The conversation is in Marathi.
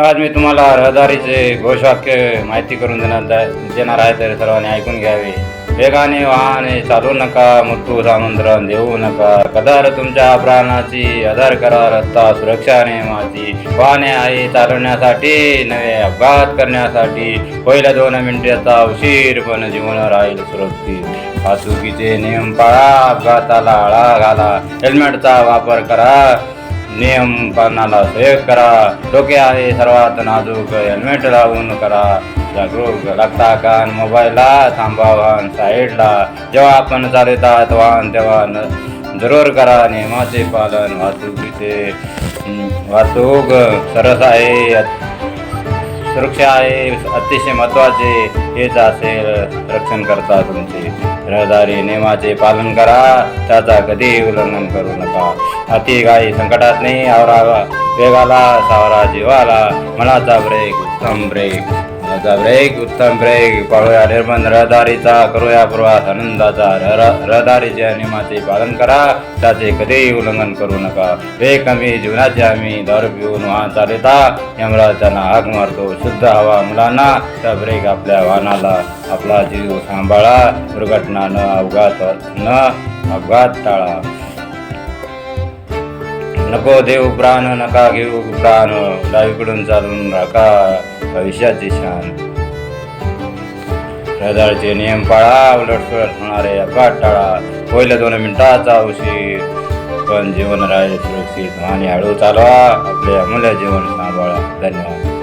आज मी तुम्हाला रहदारीचे घोषवाक्य माहिती करून देणार आहे, तर सर्वांनी ऐकून घ्यावे. वेगाने वाहने चालू नका, मृत्यू आमंत्रण देऊ नका. कदार तुमच्या प्राणाची आधार करा, रस्ता सुरक्षा नियमाची. वाहने आहे चालवण्यासाठी, नवे अपघात करण्यासाठी. पहिल्या 2 मिनिटाचा उशीर पण जीवन राहील सुरक्षित. वाहतुकीचे नियम पाळा, अपघाताला आळा घाला. हेल्मेटचा वापर करा, नियम पालनाला सहयोग करा. डोके आहे सर्वात नाजूक, हेल्मेट लावून करा जागरूक. लागता कान मोबाईलला, थांबा वाहन साईडला. जेव्हा आपण चालवतात वाहन तेव्हा जरूर करा नियमाचे पालन. वाहतूक सरस आहे, सुरक्षा आहे अतिशय महत्त्वाचे. हेच असेल रक्षण करता तुमचे. रहदारी नियमाचे पालन करा, त्याचा कधीही उल्लंघन करू नका. अति घाई संकटात नाही, आवरा वेगाला, सावरा जीवाला. मनाचा ब्रेक उत्तम ब्रेक, मनाचा ब्रेक उत्तम ब्रेक. पाळूया निर्बंध रहदारीचा, करूया प्रवास आनंदाचा. रहदारीच्या नियमाचे पालन करा, त्याचे कधीही उल्लंघन करू नका. वेग कमी जीवनाचे आम्ही, दारू पिऊन वाहन चालवता यमराज त्यांना हाक मारतो. शुद्ध हवा मुलांना, त्या ब्रेक आपल्या वाहनाला. आपला जीव सांभाळा, दुर्घटना न अपघात टाळा. नको देऊ प्राण, नका घेऊ प्राण. डावीकडून चालून राखा भविष्याची शान. रहदारीचे नियम पाळा, उलटसुलट होणारे अपघात टाळा. पहिल्या 2 मिनिटाचा उशीर पण जीवन राहील सुरक्षित. आणि हळू चालवा, आपले अमूल्य जीवन सांभाळा. धन्यवाद.